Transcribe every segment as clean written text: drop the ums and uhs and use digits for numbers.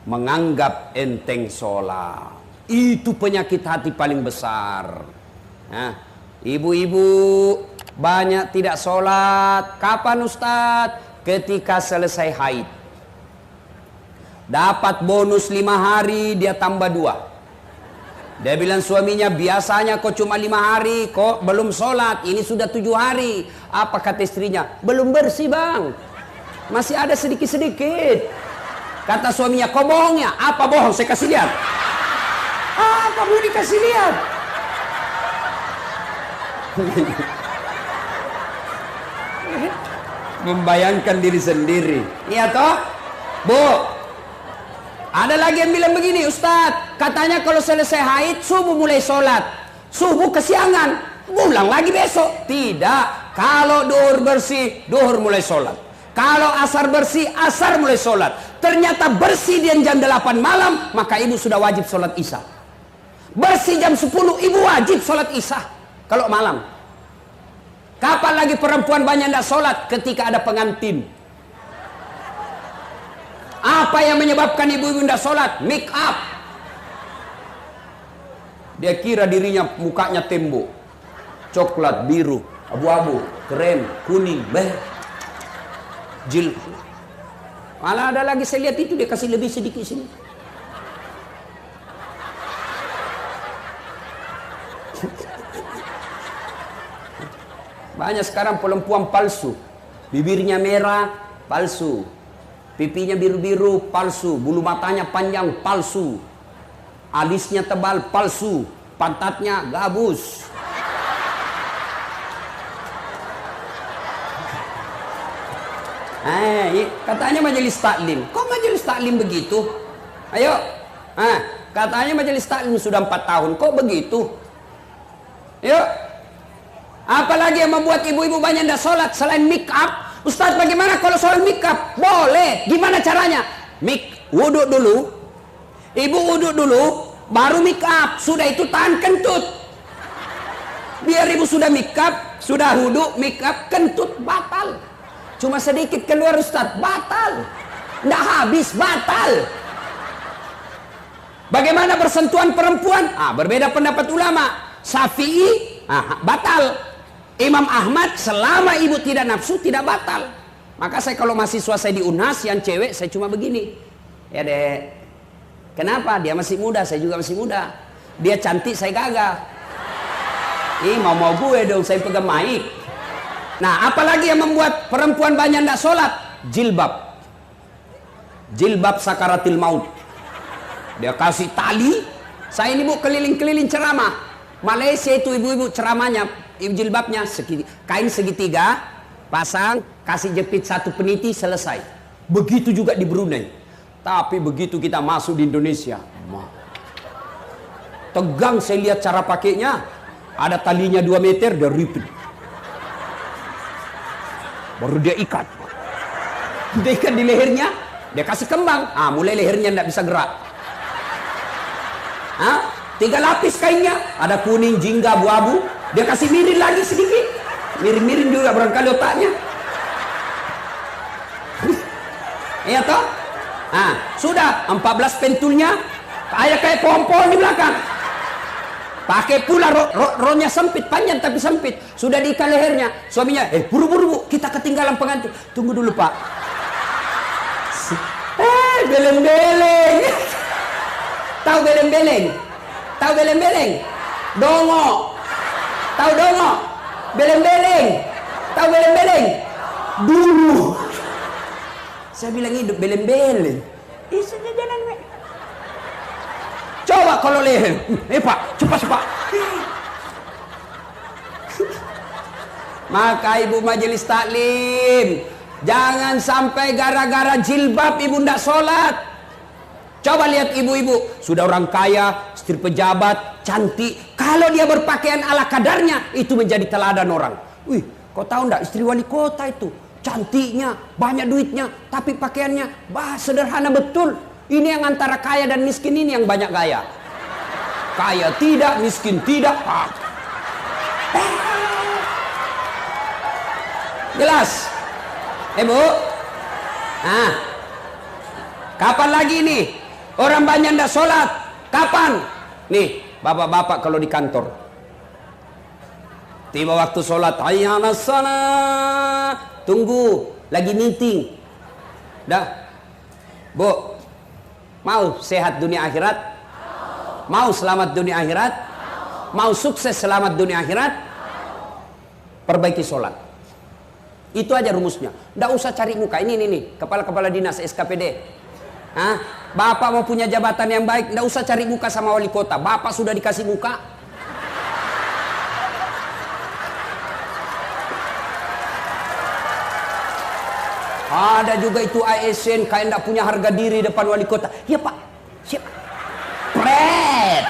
menganggap enteng sholat. Itu penyakit hati paling besar. Nah, ibu-ibu banyak tidak sholat. Kapan Ustadz? Ketika selesai haid. Dapat bonus 5 hari, dia tambah 2. Dia bilang suaminya, biasanya kok cuma 5 hari, kok belum sholat, ini sudah 7 hari. Apa kata istrinya? Belum bersih bang, masih ada sedikit-sedikit. Kata suaminya, kok bohong ya? Apa bohong? Saya kasih lihat. Apa mau dikasih lihat? Membayangkan diri sendiri. Iya toh? Bu, ada lagi yang bilang begini, Ustadz, katanya kalau selesai haid subuh mulai sholat, subuh kesiangan, ulang lagi besok. Tidak, kalau duhur bersih, duhur mulai sholat. Kalau asar bersih, asar mulai sholat. Ternyata bersih di jam 8 malam, maka ibu sudah wajib sholat isya. Bersih jam 10, ibu wajib sholat isya kalau malam. Kapan lagi perempuan banyak tidak sholat? Ketika ada pengantin. Apa yang menyebabkan ibu-ibu tidak sholat? Make up. Dia kira dirinya mukanya tembok, coklat, biru, abu-abu, krem, kuning, jil. Malah ada lagi saya lihat itu dia kasih lebih sedikit sini. Banyak sekarang perempuan palsu. Bibirnya merah, palsu. Pipinya biru-biru, palsu. Bulu matanya panjang, palsu. Alisnya tebal, palsu. Pantatnya gabus. Katanya majelis taklim. Kok majelis taklim begitu? Ayo. Katanya majelis taklim sudah 4 tahun. Kok begitu? Yuk. Apalagi yang membuat ibu-ibu banyak tidak sholat selain make up? Ustadz, bagaimana kalau soal make up? Boleh. Gimana caranya? Wudhu dulu. Ibu wudhu dulu, baru make up. Sudah itu tahan kentut. Biar ibu sudah make up, sudah wudhu, make up, kentut batal. Cuma sedikit keluar Ustadz, batal. Nggak habis, batal. Bagaimana bersentuhan perempuan? Berbeda pendapat ulama. Syafi'i, batal. Imam Ahmad, selama ibu tidak nafsu, tidak batal. Maka saya kalau mahasiswa saya di UNHAS yang cewek, saya cuma begini. Ya dek, kenapa? Dia masih muda, saya juga masih muda. Dia cantik, saya gagah. Mau gue dong, saya pegang mic. Nah, apalagi yang membuat perempuan banyak tidak sholat? Jilbab. Jilbab sakaratil maut. Dia kasih tali. Saya ini bu keliling-keliling ceramah. Malaysia itu ibu-ibu ceramahnya, jilbabnya kain segitiga, pasang, kasih jepit 1 peniti, selesai. Begitu juga di Brunei. Tapi begitu kita masuk di Indonesia, tegang saya lihat cara pakainya. Ada talinya 2 meter, dia ripit. Baru dia ikat. Dia ikat di lehernya, dia kasih kembang. Mulai lehernya tidak bisa gerak. 3 lapis kainnya, ada kuning, jingga, abu-abu. Dia kasih miring lagi sedikit, miring-miring juga barangkali otaknya. Iya toh? Sudah 14 pentulnya, kayak pohon-pohon di belakang. Pakai pula rohnya sempit, panjang tapi sempit. Sudah diikat lehernya. Suaminya, buru-buru bu, kita ketinggalan pengantin. Tunggu dulu pak. Beleng-beleng. Tahu beleng-beleng? Tahu beleng-beleng? Dongo. Tahu dongo? Beleng-beleng. Tahu beleng-beleng? Dulu. Saya bilang hidup beleng-beleng. Sudah jalan. Coba kalau leher. Pak, cepat. Maka ibu majelis taklim, jangan sampai gara-gara jilbab ibu ndak sholat. Coba lihat ibu-ibu, sudah orang kaya, istri pejabat, cantik. Kalau dia berpakaian ala kadarnya, itu menjadi teladan orang. Wih, kau tahu enggak istri wali kota itu? Cantiknya, banyak duitnya, tapi pakaiannya sederhana betul. Ini yang antara kaya dan miskin ini yang banyak gaya. Kaya tidak, miskin tidak. Jelas? Bu? Kapan lagi nih? Orang banyak ndak sholat. Kapan? Nih, bapak-bapak kalau di kantor. Tiba waktu sholat, hayya 'alas shalah. Tunggu, lagi meeting. Dah. Bu, mau sehat dunia akhirat? Mau selamat dunia akhirat? Mau sukses selamat dunia akhirat? Perbaiki sholat. Itu aja rumusnya. Nggak usah cari muka. Ini nih, kepala-kepala dinas SKPD. Hah? Bapak mau punya jabatan yang baik, nggak usah cari muka sama wali kota. Bapak sudah dikasih muka. Ada juga itu ASN kayak nggak punya harga diri depan wali kota. Ya Pak, siap. Pret.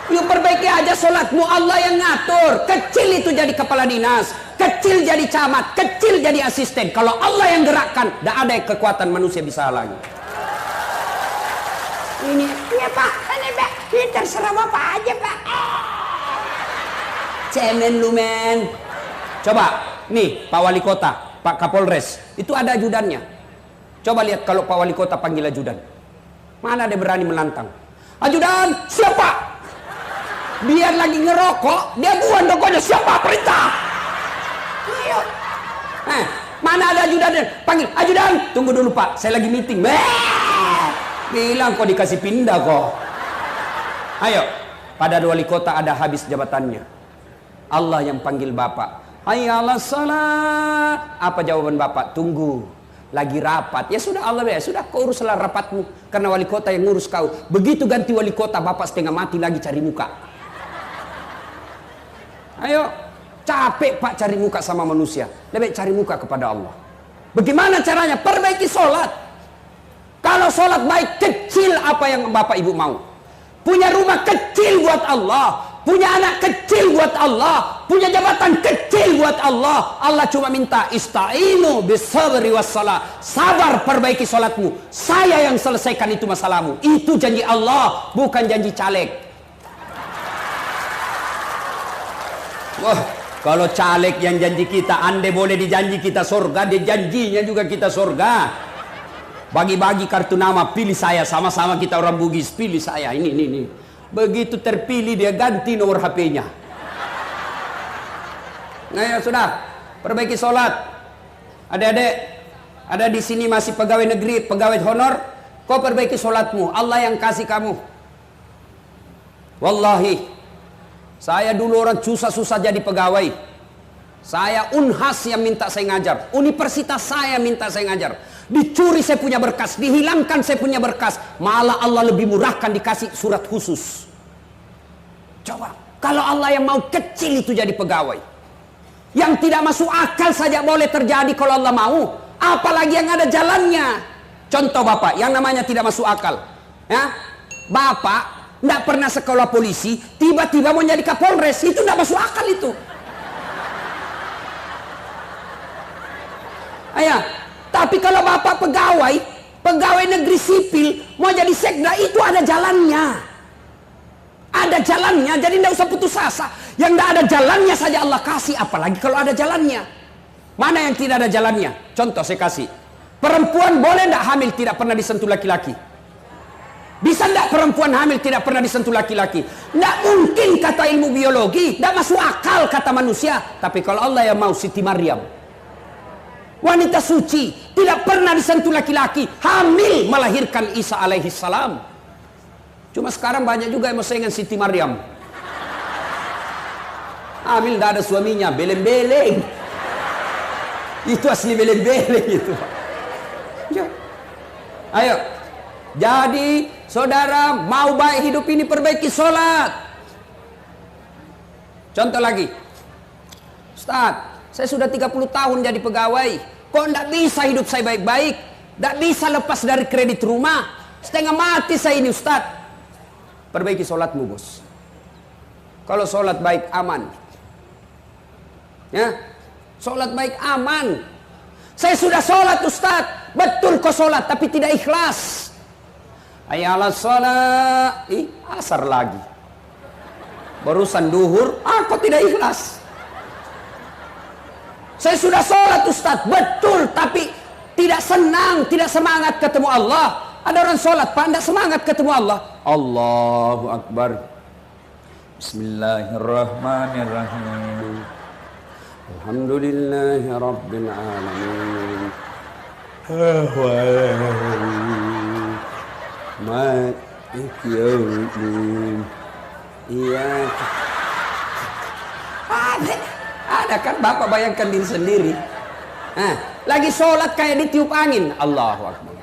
Yuk perbaiki aja sholatmu, Allah yang ngatur. Kecil itu jadi kepala dinas, kecil jadi camat, kecil jadi asisten. Kalau Allah yang gerakkan, tidak ada kekuatan manusia bisa halangi. Ini Pak, ini Pak, ini terserah Bapak aja Pak. Cemen lu men. Coba, nih Pak Wali Kota, Pak Kapolres, itu ada ajudannya. Coba lihat kalau Pak Wali Kota panggil ajudan. Mana ada berani menantang? Ajudan, siapa? Biar lagi ngerokok, dia buang rokoknya. Siapa perintah? Ayo. Mana ada ajudan? Panggil, ajudan. Tunggu dulu Pak, saya lagi meeting. Bilang kok dikasih pindah kok. Ayo, pada wali kota ada habis jabatannya. Allah yang panggil Bapak. Hayya 'alas shalah. Apa jawaban Bapak? Tunggu, lagi rapat. Ya sudah Allah ya, sudah kau uruslah rapatmu. Karena wali kota yang ngurus kau. Begitu ganti wali kota, Bapak setengah mati lagi cari muka. Ayo, capek Pak cari muka sama manusia. Lebih cari muka kepada Allah. Bagaimana caranya? Perbaiki sholat. Kalau sholat baik, kecil apa yang Bapak Ibu mau. Punya rumah kecil buat Allah. Punya anak kecil buat Allah. Punya jabatan kecil buat Allah. Allah cuma minta ista'inu bisabri wassalah. Sabar, perbaiki sholatmu. Saya yang selesaikan itu masalahmu. Itu janji Allah, bukan janji caleg. Wah, kalau caleg yang janji kita, andai boleh dijanji kita surga, dia janjinya juga kita surga. Bagi-bagi kartu nama, pilih saya, sama-sama kita orang Bugis, pilih saya, ini. Begitu terpilih dia ganti nomor HP-nya. Nah ya sudah, perbaiki sholat. Adik-adik, ada di sini masih pegawai negeri, pegawai honor, kau perbaiki sholatmu, Allah yang kasih kamu. Wallahi, saya dulu orang susah-susah jadi pegawai. Saya Unhas yang minta saya ngajar. Universitas saya minta saya ngajar. Dicuri saya punya berkas, dihilangkan saya punya berkas. Malah Allah lebih murahkan dikasih surat khusus. Coba, kalau Allah yang mau kecil itu jadi pegawai. Yang tidak masuk akal saja boleh terjadi kalau Allah mau. Apalagi yang ada jalannya. Contoh Bapak, yang namanya tidak masuk akal. Ya, Bapak tidak pernah sekolah polisi, tiba-tiba mau jadi Kapolres, itu tidak masuk akal itu. Ayah, tapi kalau Bapak pegawai negeri sipil, mau jadi sekda, itu ada jalannya. Ada jalannya, jadi tidak usah putus asa. Yang tidak ada jalannya saja Allah kasih, apalagi kalau ada jalannya. Mana yang tidak ada jalannya? Contoh saya kasih. Perempuan boleh tidak hamil tidak pernah disentuh laki-laki? Bisa tidak perempuan hamil tidak pernah disentuh laki-laki? Tidak mungkin kata ilmu biologi, tidak masuk akal kata manusia. Tapi kalau Allah yang mau, Siti Maryam, wanita suci, tidak pernah disentuh laki-laki, hamil melahirkan Isa alaihi salam. Cuma sekarang banyak juga yang mau saingan Siti Maryam. Hamil tidak ada suaminya, beleng-beleng. Itu asli beleng-beleng itu. Ayo. Jadi saudara mau baik hidup ini, perbaiki sholat. Contoh lagi, Ustaz, saya sudah 30 tahun jadi pegawai, kok tidak bisa hidup saya baik-baik, tidak bisa lepas dari kredit rumah, setengah mati saya ini Ustaz. Perbaiki sholatmu bos. Kalau sholat baik aman, ya, sholat baik aman. Saya sudah sholat Ustaz, betul kok sholat tapi tidak ikhlas. Hayya 'alas shalah, asar lagi. Barusan duhur, kok tidak ikhlas. Saya sudah sholat Ustaz, betul, tapi tidak senang, tidak semangat ketemu Allah. Ada orang sholat Pak, tidak semangat ketemu Allah. Allahu Akbar. Bismillahirrahmanirrahim. Alhamdulillahi Rabbil Alamin. Maliki yaumiddin. Iya. Ada kan Bapak bayangkan diri sendiri. Lagi sholat kayak ditiup angin. Allahu Akbar.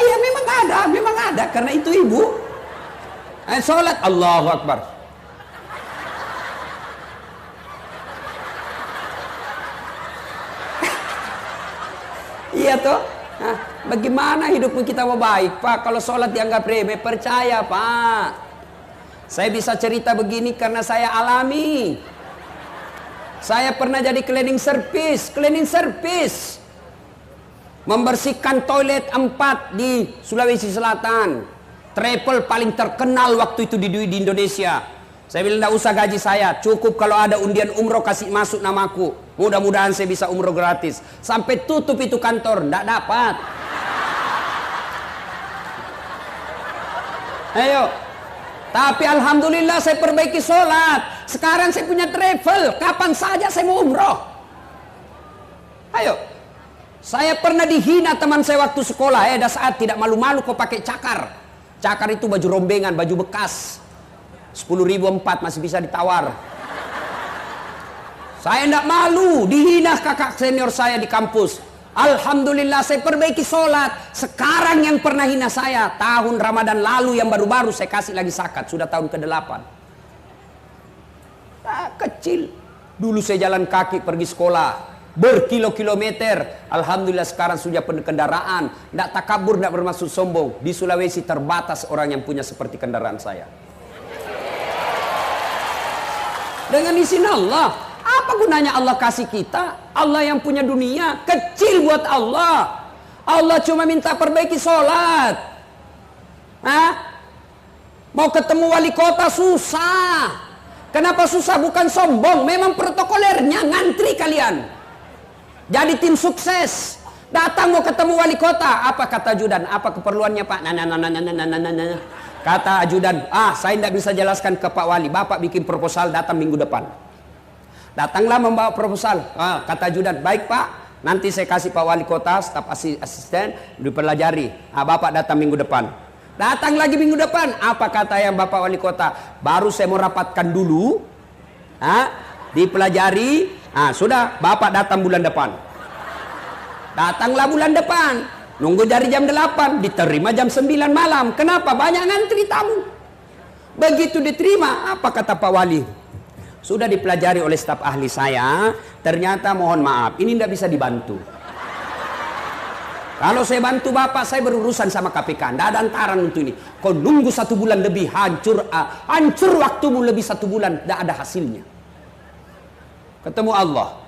Ya memang ada karena itu ibu. Sholat Allahu Akbar. Iya toh. Bagaimana hidupmu kita mau baik Pak kalau sholat dianggap remeh? Percaya Pak, saya bisa cerita begini karena saya alami. Saya pernah jadi cleaning service, membersihkan toilet 4 di Sulawesi Selatan. Travel paling terkenal waktu itu di Indonesia. Saya bilang tidak usah gaji saya, cukup kalau ada undian umroh kasih masuk namaku. Mudah-mudahan saya bisa umroh gratis. Sampai tutup itu kantor, tidak dapat. Ayo. Tapi alhamdulillah saya perbaiki sholat. Sekarang saya punya travel, kapan saja saya mau umroh. Ayo. Saya pernah dihina teman saya waktu sekolah. Ada saat tidak malu-malu kok pakai cakar. Cakar itu baju rombengan, baju bekas. 10.000 4 masih bisa ditawar. Saya tidak malu, dihina kakak senior saya di kampus. Alhamdulillah saya perbaiki sholat. Sekarang yang pernah hina saya, tahun Ramadan lalu yang baru-baru saya kasih lagi zakat. Sudah tahun ke-8. Kecil. Dulu saya jalan kaki pergi sekolah, berkilo-kilometer. Alhamdulillah sekarang sudah penuh kendaraan. Tidak takabur, tidak bermaksud sombong. Di Sulawesi terbatas orang yang punya seperti kendaraan saya. Dengan izin Allah. Apa gunanya Allah kasih kita? Allah yang punya dunia kecil buat Allah. Allah cuma minta perbaiki sholat. Mau ketemu wali kota susah. Kenapa susah? Bukan sombong, memang protokolernya ngantri kalian. Jadi tim sukses. Datang mau ketemu wali kota. Apa kata ajudan? Apa keperluannya Pak? Kata ajudan, saya tidak bisa jelaskan ke Pak Wali. Bapak bikin proposal datang minggu depan. Datanglah membawa proposal. Kata ajudan, baik Pak, nanti saya kasih Pak Wali Kota, staf asisten, dipelajari. Bapak datang minggu depan. Datang lagi minggu depan. Apa kata yang Bapak Wali Kota? Baru saya mau rapatkan dulu. Dipelajari. Sudah, Bapak datang bulan depan. Datanglah bulan depan. Nunggu dari jam 8, diterima jam 9 malam. Kenapa? Banyak ngantri tamu. Begitu diterima, apa kata Pak Wali? Sudah dipelajari oleh staf ahli saya, ternyata mohon maaf, ini tidak bisa dibantu. Kalau saya bantu Bapak, saya berurusan sama KPK. Tidak ada antaran untuk ini. Kau nunggu 1 bulan lebih, hancur waktumu lebih 1 bulan, tidak ada hasilnya. Ketemu Allah.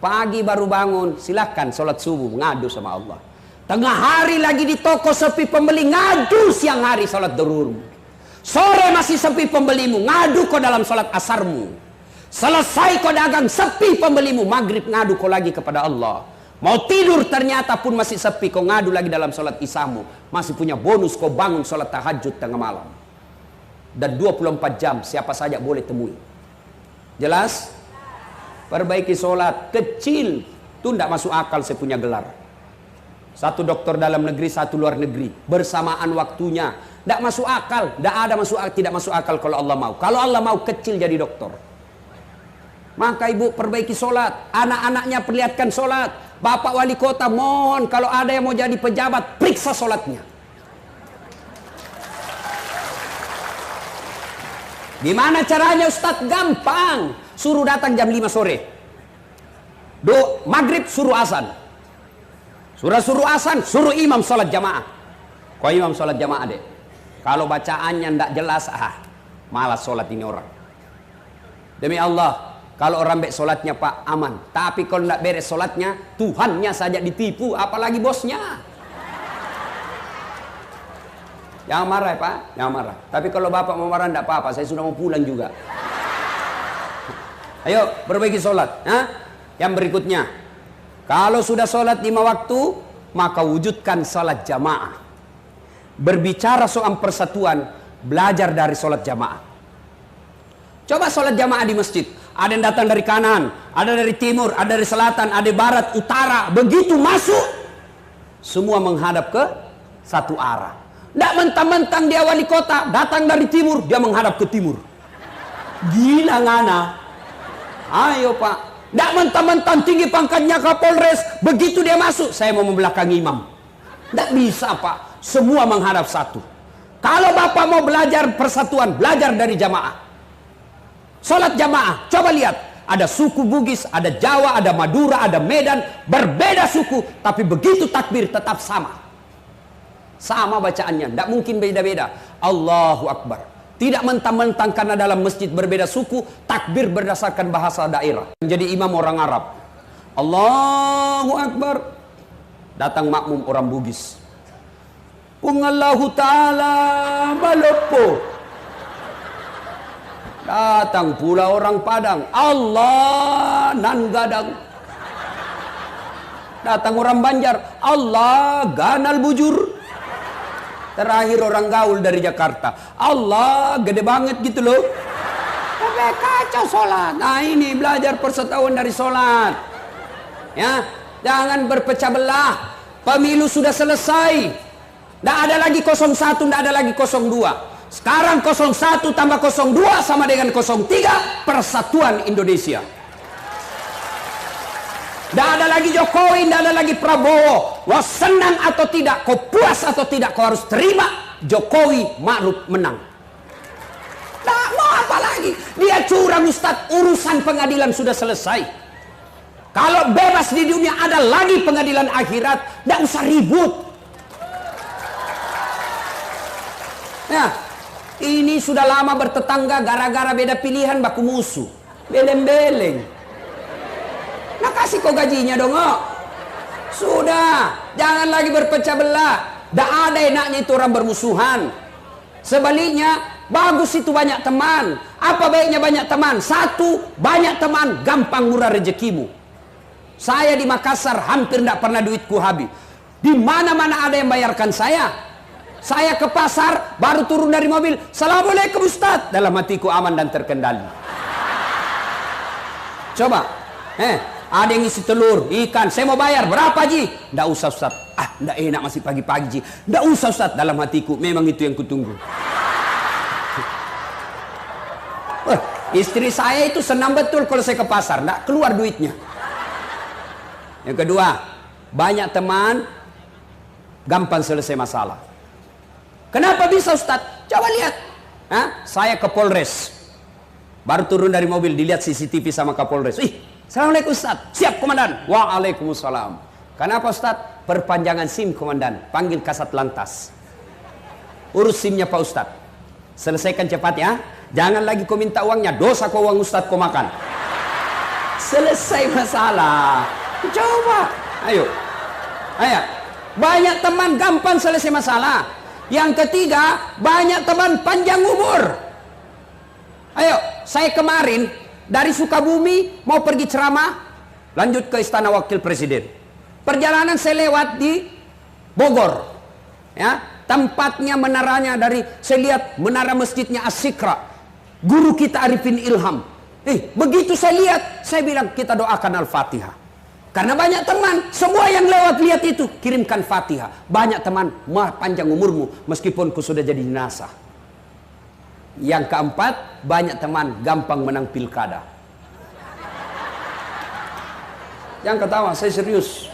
Pagi baru bangun, silahkan sholat subuh, ngadu sama Allah. Tengah hari lagi di toko sepi pembeli, ngadu siang hari sholat duhur. Sore masih sepi pembelimu, ngadu kau dalam sholat asarmu. Selesai kau dagang, sepi pembelimu, maghrib ngadu kau lagi kepada Allah. Mau tidur ternyata pun masih sepi, kau ngadu lagi dalam sholat isyamu. Masih punya bonus kau bangun sholat tahajud tengah malam. Dan 24 jam siapa saja boleh temui. Jelas? Perbaiki sholat kecil itu tidak masuk akal. Saya punya gelar 1 dokter dalam negeri, 1 luar negeri, bersamaan waktunya. Tidak masuk akal. Tidak masuk akal kalau Allah mau. Kalau Allah mau kecil jadi dokter. Maka ibu perbaiki sholat. Anak-anaknya perlihatkan sholat. Bapak wali kota mohon kalau ada yang mau jadi pejabat, periksa sholatnya. Gimana caranya Ustadz? Gampang. Suruh datang jam 5 sore. Maghrib suruh azan. Suruh azan, suruh imam sholat jamaah. Kau imam sholat jamaah deh. Kalau bacaannya tidak jelas, malas sholat ini orang. Demi Allah, kalau orang baik sholatnya Pak aman. Tapi kalau tidak beres sholatnya, Tuhannya saja ditipu, apalagi bosnya. Jangan marah ya Pak, jangan marah. Tapi kalau Bapak mau marah tidak apa-apa, saya sudah mau pulang juga. Ayo perbaiki sholat. Yang berikutnya, kalau sudah sholat 5 waktu, maka wujudkan sholat jamaah. Berbicara soal persatuan, belajar dari sholat jamaah. Coba sholat jamaah di masjid. Ada yang datang dari kanan, ada dari timur, ada dari selatan, ada barat, utara. Begitu masuk, semua menghadap ke satu arah. Tidak mentang-mentang dia wali kota, datang dari timur, dia menghadap ke timur. Gila ngana. Ayo Pak. Tidak mentang-mentang tinggi pangkatnya Kapolres, begitu dia masuk, saya mau membelakangi imam. Tidak bisa Pak. Semua menghadap satu. Kalau Bapak mau belajar persatuan, belajar dari jamaah. Sholat jamaah, coba lihat. Ada suku Bugis, ada Jawa, ada Madura, ada Medan. Berbeda suku, tapi begitu takbir tetap sama. Sama bacaannya, tidak mungkin beda-beda. Allahu Akbar. Tidak mentang-mentang karena dalam masjid berbeda suku, takbir berdasarkan bahasa daerah. Menjadi imam orang Arab. Allahu Akbar. Datang makmum orang Bugis. Pungallahu ta'ala malopo. Datang pula orang Padang. Allah nan gadang. Datang orang Banjar. Allah ganal bujur. Terakhir orang gaul dari Jakarta. Allah gede banget gitu loh. Tapi kacau sholat. Nah ini belajar persatuan dari sholat. Ya, jangan berpecah belah. Pemilu sudah selesai. Tidak ada lagi 01, tidak ada lagi 02. Sekarang 01 tambah 02 sama dengan 03. Persatuan Indonesia. Tidak ada lagi Jokowi, tidak ada lagi Prabowo. Wah senang atau tidak, kau puas atau tidak, kau harus terima Jokowi Ma'ruf menang. Tidak mau apa lagi. Dia curang Ustadz, urusan pengadilan sudah selesai. Kalau bebas di dunia ada lagi pengadilan akhirat, tidak usah ribut. Nah, ini sudah lama bertetangga gara-gara beda pilihan baku musuh. Beleng-beleng. Nah kasih kok gajinya dong. Sudah, jangan lagi berpecah belah. Tidak ada enaknya itu orang bermusuhan. Sebaliknya, bagus itu banyak teman. Apa baiknya banyak teman? Satu, banyak teman, gampang murah rezekimu. Saya di Makassar hampir tidak pernah duitku habis. Di mana-mana ada yang bayarkan saya. Saya ke pasar, baru turun dari mobil. Assalamualaikum Ustaz. Dalam hatiku aman dan terkendali. Coba. Ada yang isi telur, ikan. Saya mau bayar. Berapa Ji? Nggak usah Ustaz. Nggak enak masih pagi-pagi Ji. Nggak usah Ustaz. Dalam hatiku, memang itu yang kutunggu. Istri saya itu senang betul kalau saya ke pasar. Nggak keluar duitnya. Yang kedua, banyak teman, gampang selesai masalah. Kenapa bisa Ustaz? Coba lihat. Saya ke Polres. Baru turun dari mobil, dilihat CCTV sama Kapolres. Assalamualaikum Ustaz. Siap Komandan. Waalaikumsalam. Kenapa Ustaz? Perpanjangan SIM Komandan. Panggil Kasat Lantas. Urus SIM-nya Pak Ustaz. Selesaikan cepat ya. Jangan lagi kau minta uangnya. Dosa kau uang Ustaz kau makan. Selesai masalah. Coba. Ayo. Banyak teman gampang selesai masalah. Yang ketiga, banyak teman panjang umur. Ayo, saya kemarin dari Sukabumi mau pergi ceramah, lanjut ke Istana Wakil Presiden. Perjalanan saya lewat di Bogor. Ya, tempatnya menaranya dari saya lihat menara masjidnya As-Sikra. Guru kita Arifin Ilham. Begitu saya lihat, saya bilang kita doakan Al-Fatihah. Karena banyak teman, semua yang lewat lihat itu, kirimkan Fatihah. Banyak teman, panjang umurmu, meskipun kau sudah jadi jenazah. Yang keempat, banyak teman, gampang menang pilkada. Jangan ketawa, saya serius.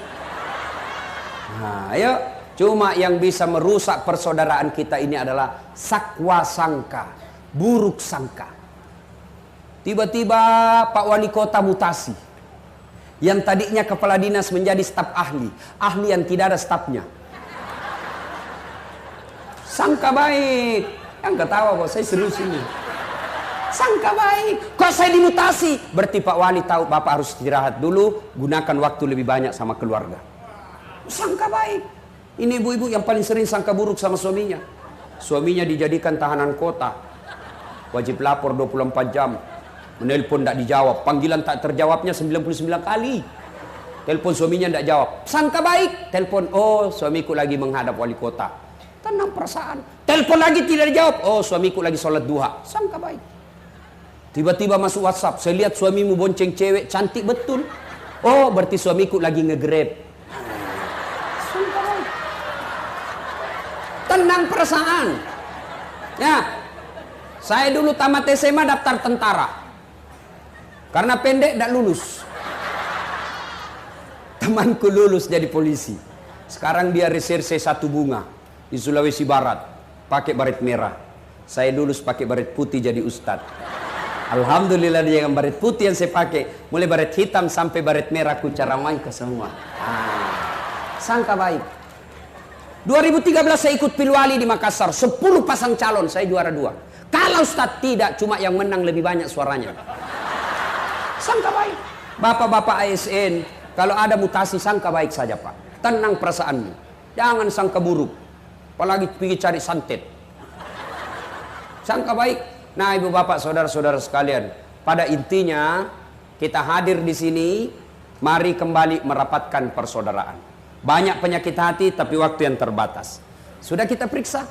Nah, ayo, cuma yang bisa merusak persaudaraan kita ini adalah sakwa sangka, buruk sangka. Tiba-tiba Pak Wali Kota mutasi. Yang tadinya kepala dinas menjadi staf ahli. Ahli yang tidak ada stafnya. Sangka baik. Yang ketawa kok, saya serius ini. Sangka baik. Kok saya dimutasi? Berarti Pak Wali tahu Bapak harus istirahat dulu. Gunakan waktu lebih banyak sama keluarga. Sangka baik. Ini ibu-ibu yang paling sering sangka buruk sama suaminya. Suaminya dijadikan tahanan kota. Wajib lapor 24 jam. Menelpon tidak dijawab, panggilan tak terjawabnya 99 kali. Telepon suaminya tidak jawab, sangka baik. Telepon, oh suamiku lagi menghadap wali kota. Tenang perasaan. Telepon lagi tidak dijawab, oh suamiku lagi sholat duha. Sangka baik. Tiba-tiba masuk WhatsApp, saya lihat suamimu bonceng cewek cantik betul. Oh berarti suamiku lagi nge-grab. Sangka baik. Tenang perasaan. Ya, saya dulu tamat SMA daftar tentara. Karena pendek tidak lulus. Temanku lulus jadi polisi. Sekarang dia reserse Satu Bunga di Sulawesi Barat, pakai baret merah. Saya lulus pakai baret putih jadi ustadz. Alhamdulillah dia yang baret putih yang saya pakai, mulai baret hitam sampai baret merah ku caramai ke semua. Sangka baik. 2013 saya ikut pilwali di Makassar, 10 pasang calon, saya juara 2. Kalau ustadz tidak, cuma yang menang lebih banyak suaranya. Sangka baik. Bapak-bapak ASN, kalau ada mutasi sangka baik saja Pak. Tenang perasaanmu, jangan sangka buruk. Apalagi pergi cari santet. Sangka baik. Nah ibu bapak saudara-saudara sekalian, pada intinya kita hadir di sini, mari kembali merapatkan persaudaraan. Banyak penyakit hati tapi waktu yang terbatas. Sudah kita periksa.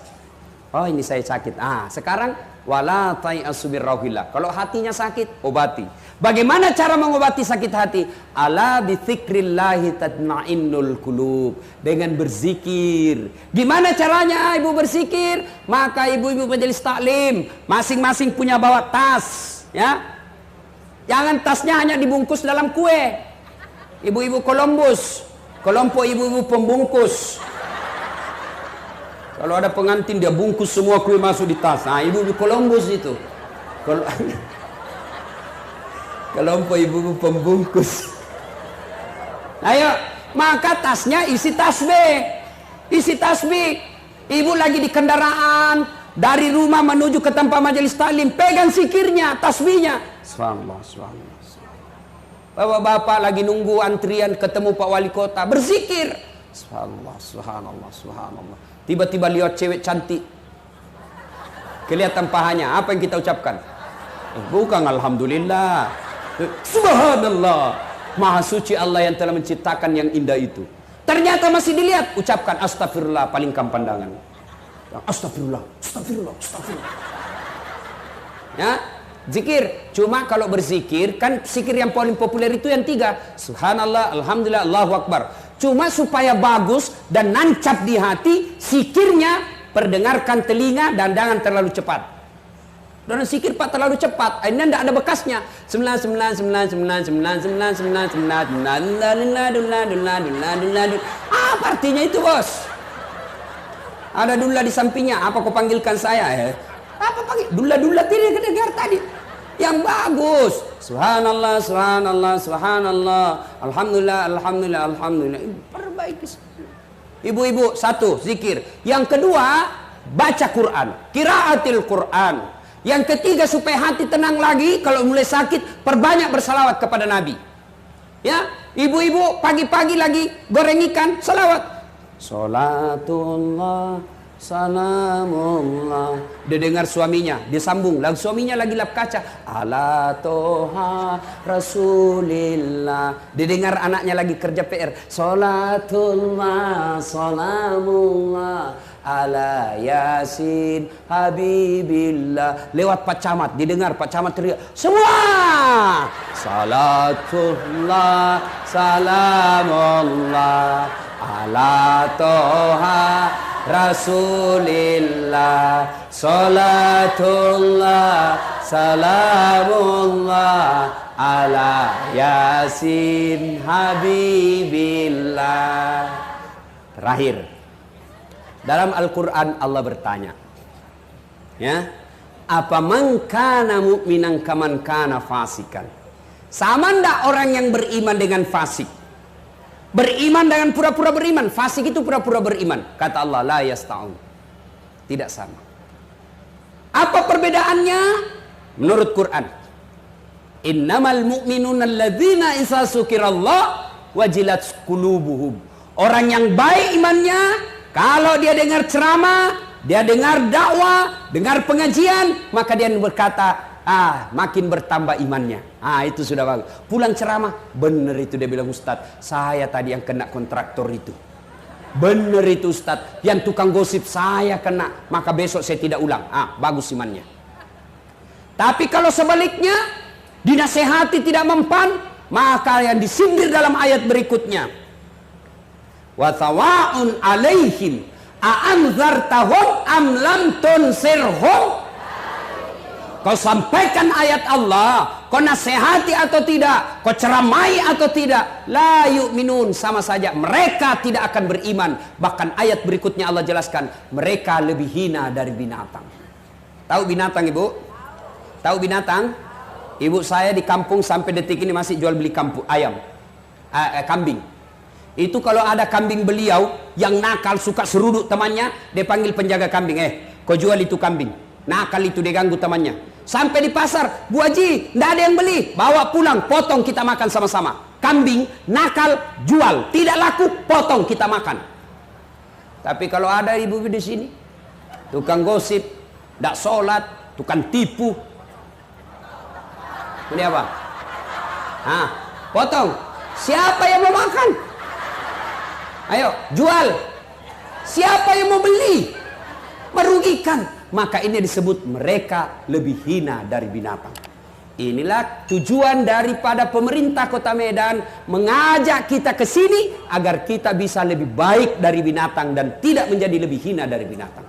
Oh ini saya sakit. Sekarang wala tai'asu birrauhillah. Kalau hatinya sakit, obati. Bagaimana cara mengobati sakit hati? Ala bi dzikrillahi tatma'innul qulub. Dengan berzikir. Gimana caranya ibu berzikir? Maka ibu-ibu majelis taklim, masing-masing punya bawa tas, ya. Jangan tasnya hanya dibungkus dalam kue. Ibu-ibu Columbus, kelompok ibu-ibu pembungkus. Kalau ada pengantin dia bungkus semua kue masuk di tas. Ibu-ibu Columbus itu. Kelompok ibu-ibu pembungkus. Ayo, maka tasnya isi tasbih. Isi tasbih. Ibu lagi di kendaraan dari rumah menuju ke tempat majelis taklim, pegang zikirnya, tasbihnya. Subhanallah, subhanallah. Bapak-bapak lagi nunggu antrian ketemu Pak Wali Kota, berzikir. Subhanallah, subhanallah, subhanallah. Tiba-tiba lihat cewek cantik. Kelihatan pahanya, apa yang kita ucapkan? Bukan alhamdulillah. Subhanallah. Maha suci Allah yang telah menciptakan yang indah itu. Ternyata masih dilihat, ucapkan astagfirullah, palingkan pandangan. Astagfirullah, astagfirullah, astagfirullah. Ya, zikir. Cuma kalau berzikir, kan zikir yang paling populer itu yang 3. Subhanallah, alhamdulillah, Allahu Akbar. Cuma supaya bagus dan nancap di hati, zikirnya perdengarkan telinga dan jangan terlalu cepat. Dan zikir Pak terlalu cepat, ini tidak ada bekasnya. 99999999999999. Apa artinya itu bos? Ada dula di sampingnya. Apa kau panggilkan saya? Apa panggil? Dula-dula tidak kedengar tadi. Yang bagus. Subhanallah, subhanallah, subhanallah. Alhamdulillah, alhamdulillah, alhamdulillah. Perbaiki. Ibu-ibu, 1, zikir. Yang kedua, baca Quran. Qiraatil Quran. Yang ketiga, supaya hati tenang lagi, kalau mulai sakit, perbanyak bersalawat kepada Nabi. Ya, ibu-ibu pagi-pagi lagi goreng ikan, salawat. Salatullah, salamullah. Dia dengar suaminya, dia sambung. Lalu suaminya lagi lap kaca. Ala toha rasulillah. Dia dengar anaknya lagi kerja PR. Salatullah, salamullah. Ala Yasin Habibillah. Lewat Pak Camat, didengar Pak Camat teriak, semua salatullah salamullah ala toha rasulillah. Salatullah salamullah ala Yasin Habibillah. Terakhir, dalam Al-Quran Allah bertanya, ya, apa man kana mu'minan kaman kana fasikan? Sama ndak orang yang beriman dengan fasik? Beriman dengan pura-pura beriman. Fasik itu pura-pura beriman. Kata Allah, la yasta'un. Tidak sama. Apa perbedaannya? Menurut Quran, innamal mu'minuna alladzina idza dzukirallah wajilat qulubuhum. Orang yang baik imannya, kalau dia dengar ceramah, dia dengar dakwah, dengar pengajian, maka dia berkata, makin bertambah imannya. Itu sudah bagus. Pulang ceramah, bener itu dia bilang, Ustadz, saya tadi yang kena kontraktor itu. Bener itu Ustadz, yang tukang gosip saya kena, maka besok saya tidak ulang. Bagus imannya. Tapi kalau sebaliknya, dinasehati tidak mempan, maka yang disindir dalam ayat berikutnya, wa sawa'un alaihim a'anzartahum am lam tunsirhum. Kau sampaikan ayat Allah, kau nasihati atau tidak, kau ceramai atau tidak, la yu'minun, sama saja mereka tidak akan beriman. Bahkan ayat berikutnya Allah jelaskan, mereka lebih hina dari binatang. Tahu binatang, Ibu? Tahu binatang? Ibu saya di kampung sampai detik ini masih jual beli kambing. Itu kalau ada kambing beliau yang nakal, suka seruduk temannya, dia panggil penjaga kambing, kau jual itu kambing. Nakal itu, dia ganggu temannya. Sampai di pasar, Bu Haji, tidak ada yang beli, bawa pulang, potong kita makan sama-sama. Kambing nakal, jual, tidak laku, potong kita makan. Tapi kalau ada ibu di sini, tukang gosip, tidak sholat, tukang tipu, ini apa? Potong. Siapa yang mau makan? Ayo, jual. Siapa yang mau beli? Merugikan. Maka ini disebut mereka lebih hina dari binatang. Inilah tujuan daripada pemerintah Kota Medan mengajak kita ke sini agar kita bisa lebih baik dari binatang dan tidak menjadi lebih hina dari binatang.